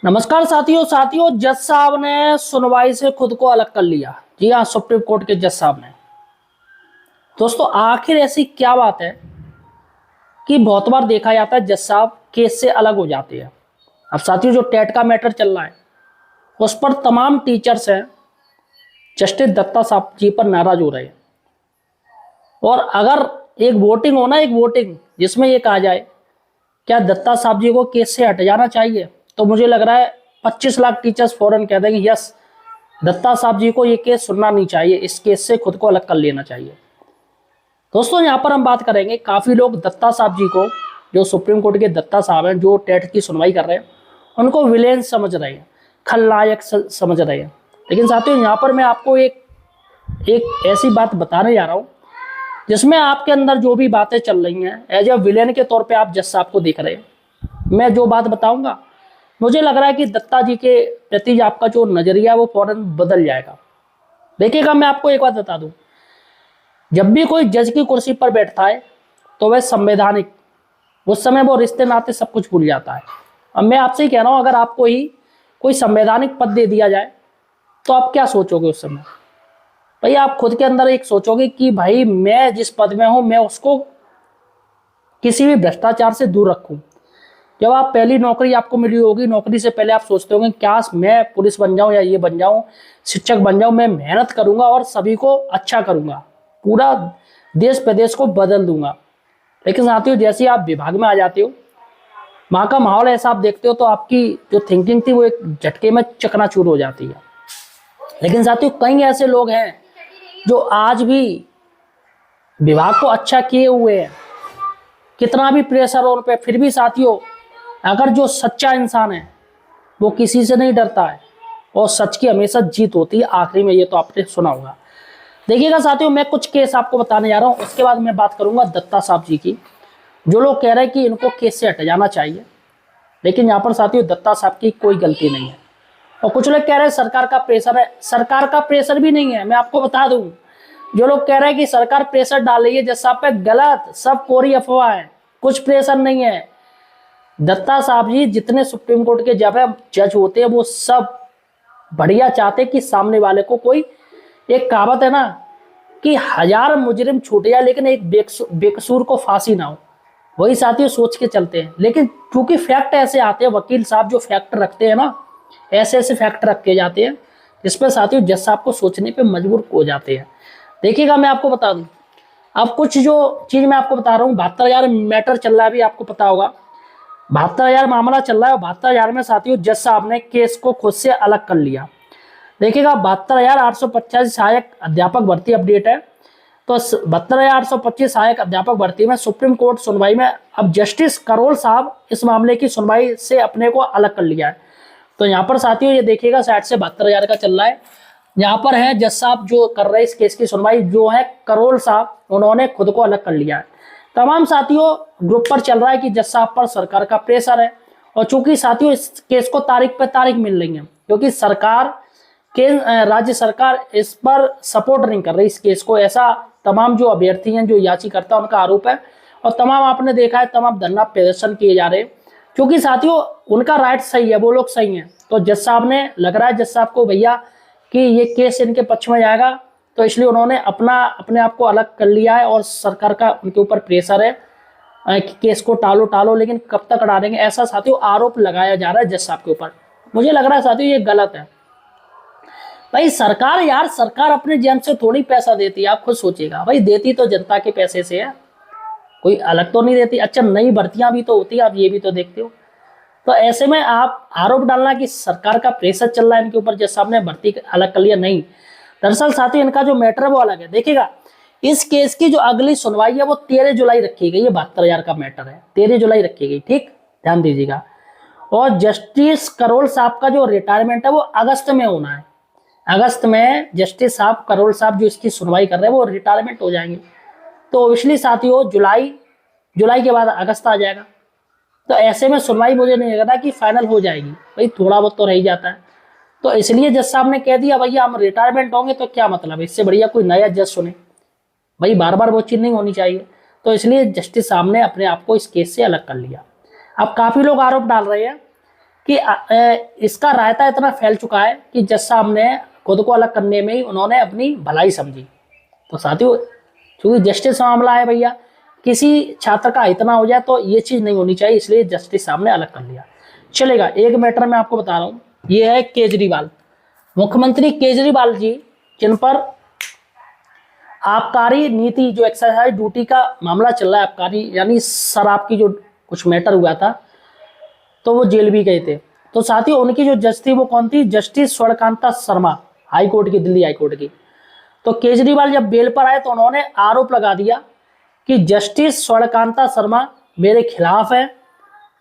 नमस्कार साथियों जज साहब ने सुनवाई से खुद को अलग कर लिया। जी हाँ, सुप्रीम कोर्ट के जज साहब ने। दोस्तों आखिर ऐसी क्या बात है कि बहुत बार देखा जाता है जज साहब केस से अलग हो जाते हैं। अब साथियों जो टेट का मैटर चल रहा है उस पर तमाम टीचर्स हैं जस्टिस दत्ता साहब जी पर नाराज हो रहे हैं। और अगर एक वोटिंग हो ना, एक वोटिंग जिसमें ये कहा जाए क्या दत्ता साहब जी को केस से हट जाना चाहिए, तो मुझे लग रहा है 25 लाख टीचर्स फौरन कह देंगे यस, दत्ता साहब जी को ये केस सुनना नहीं चाहिए, इस केस से खुद को अलग कर लेना चाहिए। दोस्तों यहाँ पर हम बात करेंगे, काफ़ी लोग दत्ता साहब जी को, जो सुप्रीम कोर्ट के दत्ता साहब हैं जो टेट की सुनवाई कर रहे हैं, उनको विलेन समझ रहे हैं, खलनायक समझ रहे हैं। लेकिन साथियों यहाँ पर मैं आपको एक ऐसी बात बताने जा रहा हूँ जिसमें आपके अंदर जो भी बातें चल रही हैं एज ए विलेन के तौर पे आप जज साहब को देख रहे हैं। मैं जो बात बताऊंगा मुझे लग रहा है कि दत्ता जी के प्रति आपका जो नजरिया है वो फौरन बदल जाएगा। देखिएगा, मैं आपको एक बात बता दूं, जब भी कोई जज की कुर्सी पर बैठता है तो वह संवैधानिक, उस समय वो रिश्ते नाते सब कुछ भूल जाता है। अब मैं आपसे ही कह रहा हूं, अगर आपको ही कोई संवैधानिक पद दे दिया जाए तो आप क्या सोचोगे उस समय? भाई आप खुद के अंदर एक सोचोगे कि भाई मैं जिस पद में हूं मैं उसको किसी भी भ्रष्टाचार से दूर रखूं। जब आप पहली नौकरी आपको मिली होगी, नौकरी से पहले आप सोचते होंगे क्या मैं पुलिस बन जाऊं या ये बन जाऊं, शिक्षक बन जाऊं, मैं मेहनत करूंगा और सभी को अच्छा करूंगा, पूरा देश प्रदेश को बदल दूंगा। लेकिन साथियों जैसे आप विभाग में आ जाते हो, वहां का माहौल ऐसा आप देखते हो तो आपकी जो थिंकिंग थी वो एक झटके में चकनाचूर हो जाती है। लेकिन साथियों कई ऐसे लोग हैं जो आज भी विभाग को अच्छा किए हुए हैं, कितना भी प्रेशर हो उन पे, फिर भी साथियों अगर जो सच्चा इंसान है वो किसी से नहीं डरता है और सच की हमेशा जीत होती है आखिरी में, ये तो आपने सुना होगा। देखिएगा साथियों, मैं कुछ केस आपको बताने जा रहा हूँ, उसके बाद मैं बात करूंगा दत्ता साहब जी की। जो लोग कह रहे हैं कि इनको केस से हट जाना चाहिए, लेकिन यहाँ पर साथियों दत्ता साहब की कोई गलती नहीं है। और कुछ लोग कह रहे हैं सरकार का प्रेशर है, सरकार का प्रेशर भी नहीं है। मैं आपको बता दूं, जो लोग कह रहे हैं कि सरकार प्रेशर डाल रही है जज साहब पे, गलत, सब कोरी अफवाह है, कुछ प्रेशर नहीं है। दत्ता साहब जी जितने सुप्रीम कोर्ट के जज होते हैं वो सब बढ़िया चाहते हैं कि सामने वाले को कोई, एक कहावत है ना कि 1000 मुजरिम छूट जाए लेकिन एक बेकसूर को फांसी ना हो, वही साथियों सोच के चलते हैं। लेकिन क्योंकि फैक्ट ऐसे आते हैं, वकील साहब जो फैक्ट रखते हैं ना, ऐसे ऐसे फैक्ट रखे जाते हैं जिसपे साथियों जज साहब को सोचने पे मजबूर हो जाते हैं। देखिएगा मैं आपको बता दूं, अब कुछ जो चीज मैं आपको बता रहा हूँ, 72,000 मैटर चल रहा है, अभी आपको पता होगा 72,000 मामला चल रहा है। 72,000 में साथियों जज साहब ने केस को खुद से अलग कर लिया। देखिएगा 72,885 सहायक अध्यापक भर्ती अपडेट है, तो 72,825 सहायक अध्यापक भर्ती में सुप्रीम कोर्ट सुनवाई में अब जस्टिस करोल साहब इस मामले की सुनवाई से अपने को अलग कर लिया है। तो यहाँ पर साथियों ये देखिएगा 60 से 72,000 का चल रहा है। यहाँ पर है जज साहब जो कर रहे हैं इस केस की सुनवाई, जो है करोल साहब, उन्होंने खुद को अलग कर लिया है। तमाम साथियों ग्रुप पर चल रहा है कि जज साहब पर सरकार का प्रेशर है, और चूंकि साथियों इस केस को तारीख पे तारीख मिल रही है क्योंकि सरकार के राज्य सरकार इस पर सपोर्ट नहीं कर रही इस केस को, ऐसा तमाम जो अभ्यर्थी हैं, जो याचिकर्ता, उनका आरोप है। और तमाम आपने देखा है तमाम धरना प्रदर्शन किए जा रहे हैं क्योंकि साथियों उनका राइट सही है, वो लोग सही हैं। तो जज साहब ने, लग रहा है जज साहब को भैया कि ये केस इनके पक्ष में जाएगा, तो इसलिए उन्होंने अपने आप को अलग कर लिया है और सरकार का उनके ऊपर प्रेशर है कि केस को टालो, लेकिन कब तक अड़ा देंगे, ऐसा साथियों आरोप लगाया जा रहा है जज साहब के ऊपर। मुझे लग रहा है साथियों ये गलत है। भाई सरकार, यार सरकार अपने जेब से थोड़ी पैसा देती है, आप खुद सोचिएगा। भाई देती तो जनता के पैसे से है, कोई अलग तो नहीं देती। अच्छा नई भर्तियां भी तो होती है, आप ये भी तो देखते हो। तो ऐसे में आप आरोप डालना कि सरकार का प्रेशर चल रहा है इनके ऊपर, जज साहब ने भर्ती अलग कर लिया, नहीं। दरअसल साथियों इनका जो मैटर है वो अलग है। देखिएगा इस केस की जो अगली सुनवाई है वो 13 जुलाई रखी गई है। 72,000 का मैटर है, 13 जुलाई रखी गई, ठीक, ध्यान दीजिएगा। और जस्टिस करोल साहब का जो रिटायरमेंट है वो अगस्त में होना है। अगस्त में जस्टिस साहब करोल साहब जो इसकी सुनवाई कर रहे हैं वो रिटायरमेंट हो जाएंगे। तो ओबियसली साथियों जुलाई के बाद अगस्त आ जाएगा। तो ऐसे में सुनवाई मुझे नहीं लग रहा कि फाइनल हो जाएगी, भाई थोड़ा बहुत तो रह ही जाता है। तो इसलिए जज साहब ने कह दिया भैया हम रिटायरमेंट होंगे, तो क्या मतलब है, इससे बढ़िया कोई नया जज सुने। भाई बार बार वो चीज नहीं होनी चाहिए। तो इसलिए जस्टिस साहब ने अपने आप को इस केस से अलग कर लिया। अब काफी लोग आरोप डाल रहे हैं कि इसका रायता इतना फैल चुका है कि जज साहब ने खुद को अलग करने में ही उन्होंने अपनी भलाई समझी। तो साथियों, क्योंकि जस्टिस मामला है भैया, किसी छात्र का इतना हो जाए तो ये चीज नहीं होनी चाहिए, इसलिए जस्टिस साहब ने अलग कर लिया। चलेगा, एक मैटर मैं आपको बता रहा हूं, ये है केजरीवाल, मुख्यमंत्री केजरीवाल जी, जिन पर आबकारी नीति जो एक्साइज ड्यूटी का मामला चल रहा है, आबकारी यानी शराब की जो कुछ मैटर हुआ था, तो वो जेल भी गए थे। तो साथियों, उनकी जो जज थी वो कौन थी? जस्टिस स्वर्णकांता शर्मा, हाई कोर्ट की, दिल्ली हाई कोर्ट की। तो केजरीवाल जब बेल पर आए तो उन्होंने आरोप लगा दिया कि जस्टिस स्वर्णकांता शर्मा मेरे खिलाफ है,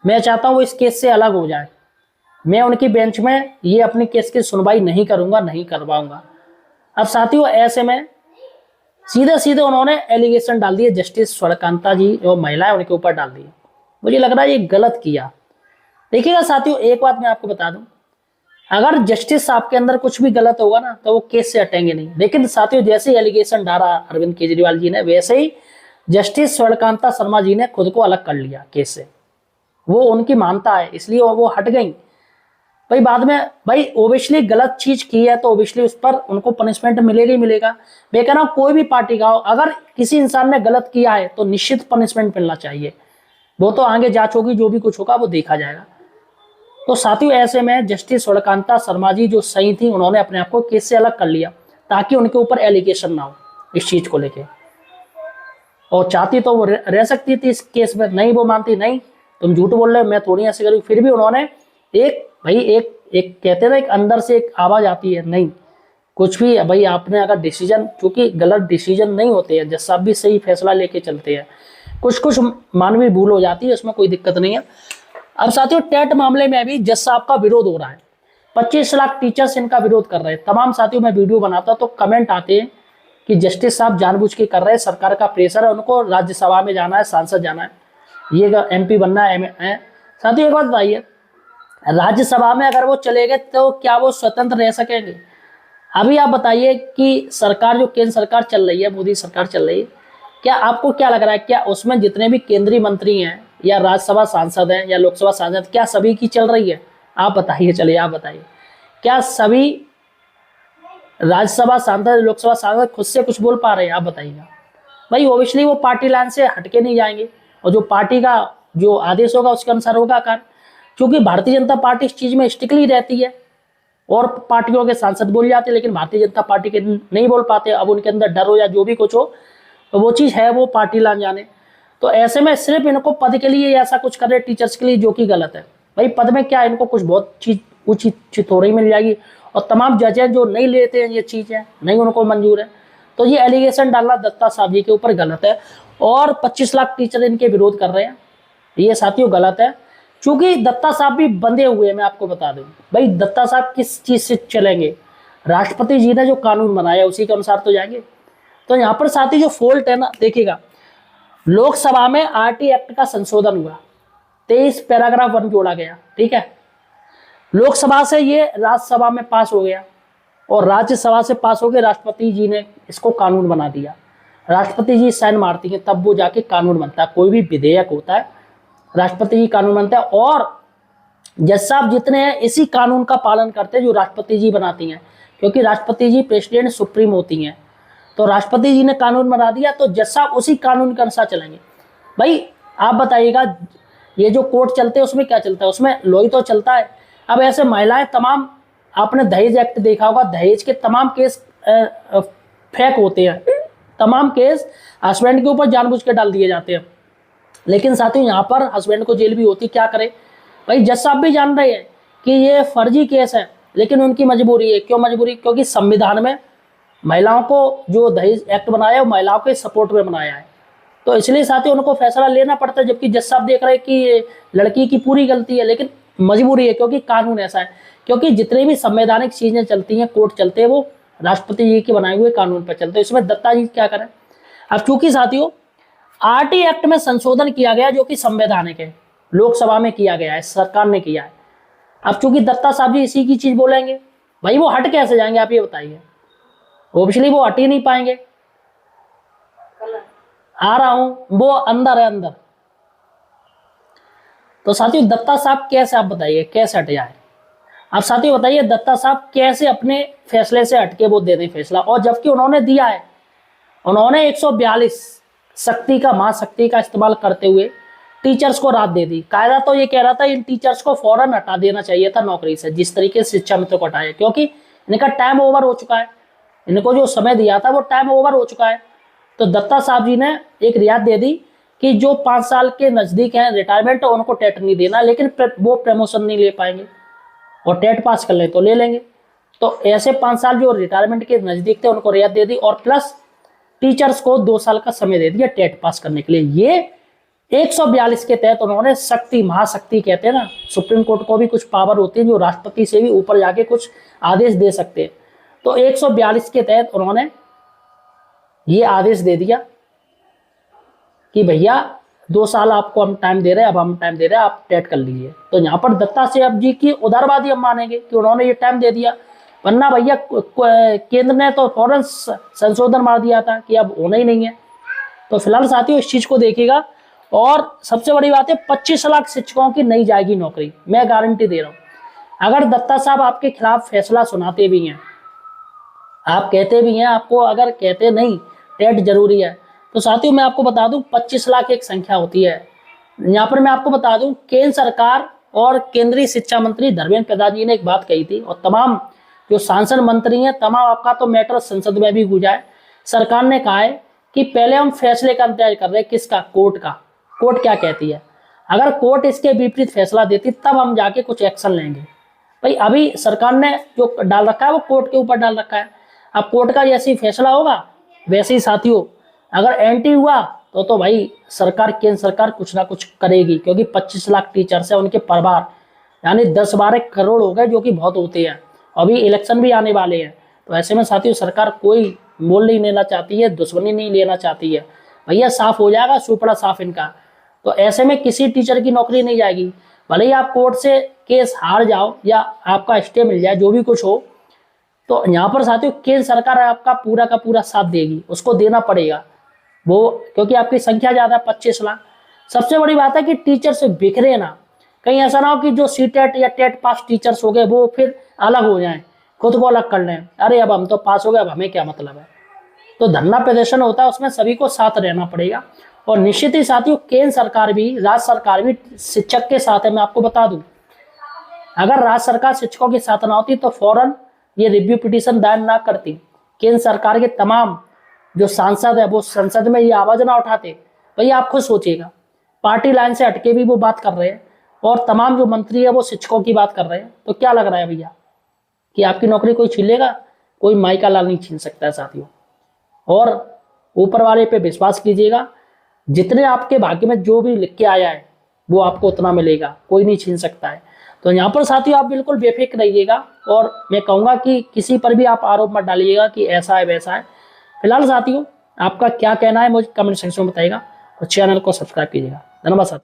मैं चाहता हूं वो इस केस से अलग हो जाए, मैं उनकी बेंच में ये अपनी केस की सुनवाई नहीं करूंगा, नहीं करवाऊंगा। अब साथियों, ऐसे में सीधे सीधे उन्होंने एलिगेशन डाल दिए जस्टिस स्वर्णकांता जी, जो महिला है उनके ऊपर डाल दिए। मुझे लग रहा है ये गलत किया। देखिएगा साथियों, एक बात मैं आपको बता दूं, अगर जस्टिस साहब के अंदर कुछ भी गलत होगा ना तो वो केस से हटेंगे नहीं। लेकिन साथियों, जैसे ही एलिगेशन डाला अरविंद केजरीवाल जी ने, वैसे ही जस्टिस स्वर्णकांता शर्मा जी ने खुद को अलग कर लिया केस से। वो उनकी मानता है, इसलिए वो हट गई। भाई बाद में, भाई ओबियसली गलत चीज की है तो ओबियसली उस पर उनको पनिशमेंट मिलेगा ही मिलेगा। मैं कह रहा हूं, कोई भी पार्टी का हो, अगर किसी इंसान ने गलत किया है तो निश्चित पनिशमेंट मिलना चाहिए। वो तो आगे जांच होगी, जो भी कुछ होगा वो देखा जाएगा। तो साथियों, ऐसे में जस्टिस स्वर्णकांता शर्मा जी जो सही थी, उन्होंने अपने आप को केस से अलग कर लिया ताकि उनके ऊपर एलिगेशन ना हो इस चीज को लेके। और चाहती तो वो रह सकती थी इस केस में, नहीं वो मानती, नहीं तुम झूठ बोल रहे हो, मैं थोड़ी ऐसे करूँ। फिर भी उन्होंने एक कहते ना, एक अंदर से एक आवाज आती है, नहीं कुछ भी भाई, आपने अगर डिसीजन, क्योंकि गलत डिसीजन नहीं होते हैं, जज साहब भी सही फैसला लेके चलते हैं, कुछ कुछ मानवीय भूल हो जाती है, उसमें कोई दिक्कत नहीं है। अब साथियों, टेट मामले में भी जज साहब का विरोध हो रहा है, 25 लाख टीचर्स इनका विरोध कर रहे हैं। तमाम साथियों, मैं वीडियो बनाता तो कमेंट आते हैं कि जस्टिस साहब जानबूझ के कर रहे हैं, सरकार का प्रेशर है, उनको राज्यसभा में जाना है, सांसद जाना है, ये MP बनना है। साथियों, एक बात बताइए, राज्यसभा में अगर वो चले गए तो क्या वो स्वतंत्र रह सकेंगे? अभी आप बताइए कि सरकार जो केंद्र सरकार चल रही है, मोदी सरकार चल रही है, क्या आपको क्या लग रहा है, क्या उसमें जितने भी केंद्रीय मंत्री हैं या राज्यसभा सांसद हैं या लोकसभा सांसद, क्या सभी की चल रही है? आप बताइए, चलिए आप बताइए, क्या सभी राज्यसभा सांसद, लोकसभा सांसद खुद से कुछ बोल पा रहे हैं? आप बताइएगा। भाई ओबियसली वो पार्टी लाइन से हटके नहीं जाएंगे, और जो पार्टी का जो आदेश होगा उसके अनुसार होगा कार्य। क्योंकि भारतीय जनता पार्टी इस चीज में स्टिकली रहती है, और पार्टियों के सांसद बोल जाते हैं, लेकिन भारतीय जनता पार्टी के नहीं बोल पाते। अब उनके अंदर डर हो या जो भी कुछ हो, तो वो चीज है, वो पार्टी लाइन जाने। तो ऐसे में सिर्फ इनको पद के लिए ऐसा कुछ कर रहे टीचर्स के लिए, जो कि गलत है। भाई पद में क्या इनको कुछ बहुत चीज उचित चितौड़ी मिल जाएगी, और तमाम जज हैं जो नहीं लेते हैं ये चीजें, नहीं उनको मंजूर है। तो ये एलिगेशन डालना दत्ता साहब जी के ऊपर गलत है, और 25 लाख टीचर इनके विरोध कर रहे हैं, ये साथियों गलत है। क्योंकि दत्ता साहब भी बंधे हुए हैं, मैं आपको बता दूं। भाई दत्ता साहब किस चीज से चलेंगे? राष्ट्रपति जी ने जो कानून बनाया उसी के अनुसार तो जाएंगे। तो यहाँ पर साथी जो फॉल्ट है ना, देखिएगा, लोकसभा में RT एक्ट का संशोधन हुआ, 23 पैराग्राफ 1 जोड़ा गया, ठीक है। लोकसभा से ये राज्यसभा में पास हो गया, और राज्यसभा से पास हो गया, राष्ट्रपति जी ने इसको कानून बना दिया। राष्ट्रपति जी साइन मारती हैं, तब वो जाके कानून बनता है। कोई भी विधेयक होता है, राष्ट्रपति जी कानून बनता है, और जज साहब जितने हैं इसी कानून का पालन करते हैं जो राष्ट्रपति जी बनाती हैं, क्योंकि राष्ट्रपति जी प्रेसिडेंट सुप्रीम होती हैं। तो राष्ट्रपति जी ने कानून बना दिया, तो जज साहब उसी कानून के अनुसार चलेंगे। भाई आप बताइएगा, ये जो कोर्ट चलते हैं उसमें क्या चलता है? उसमें लॉ ही तो चलता है। अब ऐसे महिलाएं तमाम, आपने दहेज एक्ट देखा होगा, दहेज के तमाम केस फेक होते हैं, तमाम केस हस्बैंड के ऊपर जानबूझ के डाल दिए जाते हैं। लेकिन साथियों, यहाँ पर हस्बैंड को जेल भी होती, क्या करे? भाई जज साहब भी जान रहे हैं कि ये फर्जी केस है, लेकिन उनकी मजबूरी है। क्यों मजबूरी? क्योंकि संविधान में महिलाओं को जो दहेज एक्ट बनाया है वो महिलाओं के सपोर्ट में बनाया है, तो इसलिए साथियों उनको फैसला लेना पड़ता है। जबकि जज साहब देख रहे हैं कि ये लड़की की पूरी गलती है, लेकिन मजबूरी है, क्योंकि कानून ऐसा है। क्योंकि जितनी भी संवैधानिक चीजें चलती हैं, कोर्ट चलते हैं, वो राष्ट्रपति जी के बनाए हुए कानून पर चलते हैं। इसमें दत्ता जी क्या करें? अब चूंकि साथियों RT एक्ट में संशोधन किया गया जो कि संवैधानिक है, लोकसभा में किया गया है, सरकार ने किया है। अब चूंकि दत्ता साहब जी इसी की चीज बोलेंगे, भाई वो हट कैसे जाएंगे? आप ये बताइए। ऑब्वियसली वो हट ही नहीं पाएंगे। आ रहा हूं, वो अंदर है, अंदर। तो साथियों दत्ता साहब कैसे, आप बताइए कैसे हट जाए? अब साथियों बताइए दत्ता साहब कैसे अपने फैसले से हटके वो दे दें फैसला, और जबकि उन्होंने दिया है। उन्होंने 142 शक्ति का, महाशक्ति का इस्तेमाल करते हुए टीचर्स को राहत दे दी। कायदा तो ये कह रहा था इन टीचर्स को फौरन हटा देना चाहिए था नौकरी से, जिस तरीके से शिक्षा मित्रों को हटाया, क्योंकि इनका टाइम ओवर हो चुका है। इनको जो समय दिया था वो टाइम ओवर हो चुका है। तो दत्ता साहब जी ने एक रियायत दे दी कि जो 5 साल के नजदीक हैं रिटायरमेंट, उनको टेट नहीं देना, लेकिन वो प्रमोशन नहीं ले पाएंगे, और टेट पास कर ले तो ले लेंगे। तो ऐसे 5 साल जो रिटायरमेंट के नजदीक थे उनको रियायत दे दी, और प्लस टीचर्स को 2 साल का समय दे दिया टेट पास करने के लिए। ये 142 के तहत उन्होंने शक्ति, महाशक्ति कहते हैं ना, सुप्रीम कोर्ट को भी कुछ पावर होती है जो राष्ट्रपति से भी ऊपर जाके कुछ आदेश दे सकते हैं। तो 142 के तहत उन्होंने ये आदेश दे दिया कि भैया 2 साल आपको हम टाइम दे रहे हैं, अब हम टाइम दे रहे हैं, आप टेट कर लीजिए। तो यहाँ पर दत्ता साहब जी की उदारवादी हम मानेंगे कि उन्होंने ये टाइम दे दिया, वरना भैया केंद्र ने तो फौरन संशोधन मार दिया था कि अब होना ही नहीं है। तो फिलहाल साथियों इस चीज को देखिएगा। और सबसे बड़ी बात है 25 लाख शिक्षकों की नहीं जाएगी नौकरी, मैं गारंटी दे रहा हूं। अगर दत्ता साहब आपके खिलाफ फैसला सुनाते भी हैं, आप कहते भी हैं, आपको अगर कहते नहीं टेट जरूरी है, तो साथियों मैं आपको बता दूं 25 लाख एक संख्या होती है। यहाँ पर मैं आपको बता दूं केंद्र सरकार और केंद्रीय शिक्षा मंत्री धर्मेंद्र प्रधान जी ने एक बात कही थी, और तमाम जो सांसद मंत्री हैं, तमाम आपका तो मैटर संसद में भी गुजा है। सरकार ने कहा है कि पहले हम फैसले का इंतजार कर रहे हैं, किसका? कोर्ट का। कोर्ट क्या कहती है, अगर कोर्ट इसके विपरीत फैसला देती तब हम जाके कुछ एक्शन लेंगे। भाई अभी सरकार ने जो डाल रखा है वो कोर्ट के ऊपर डाल रखा है। अब कोर्ट का जैसे ही फैसला होगा वैसे ही साथियों अगर एंटी हुआ तो भाई सरकार, केंद्र सरकार कुछ ना कुछ करेगी, क्योंकि 25 लाख टीचर्स है, उनके परिवार यानी 10-12 करोड़ हो गए, जो कि बहुत होते हैं। अभी इलेक्शन भी आने वाले हैं, तो ऐसे में साथियों सरकार कोई मोल नहीं लेना चाहती है, दुश्मनी नहीं लेना चाहती है। भैया साफ हो जाएगा, सुपड़ा साफ इनका। तो ऐसे में किसी टीचर की नौकरी नहीं जाएगी, भले ही आप कोर्ट से केस हार जाओ या आपका स्टे मिल जाए, जो भी कुछ हो। तो यहाँ पर साथियों केंद्र सरकार आपका पूरा का पूरा साथ देगी, उसको देना पड़ेगा वो, क्योंकि आपकी संख्या ज्यादा 25 लाख। सबसे बड़ी बात है कि टीचर से बिखरे ना, कहीं ऐसा ना हो कि जो सीटेट या टेट पास टीचर्स हो गए वो फिर अलग हो जाएं, खुद को अलग कर लें, अरे अब हम तो पास हो गए, अब हमें क्या मतलब है। तो धरना प्रदर्शन होता है, उसमें सभी को साथ रहना पड़ेगा। और निश्चित ही साथियों केंद्र सरकार भी, राज्य सरकार भी शिक्षक के साथ है। मैं आपको बता दूं, अगर राज्य सरकार शिक्षकों के साथ ना होती तो फौरन ये रिव्यू पिटीशन दायर ना करती। केंद्र सरकार के तमाम जो सांसद है वो संसद में ये आवाज ना उठाते। भैया आप खुद सोचिएगा, पार्टी लाइन से हटके भी वो बात कर रहे हैं, और तमाम जो मंत्री है वो शिक्षकों की बात कर रहे हैं। तो क्या लग रहा है भैया कि आपकी नौकरी कोई छीन लेगा? कोई माई का लाल नहीं छीन सकता है साथियों। और ऊपर वाले पे विश्वास कीजिएगा, जितने आपके भाग्य में जो भी लिख के आया है वो आपको उतना मिलेगा, कोई नहीं छीन सकता है। तो यहाँ पर साथियों आप बिल्कुल बेफिक्र रहिएगा, और मैं कहूँगा कि किसी पर भी आप आरोप मत डालिएगा कि ऐसा है वैसा है। फिलहाल साथियों आपका क्या कहना है मुझे कमेंट सेक्शन में बताइएगा, और चैनल को सब्सक्राइब कीजिएगा। धन्यवाद साथियों।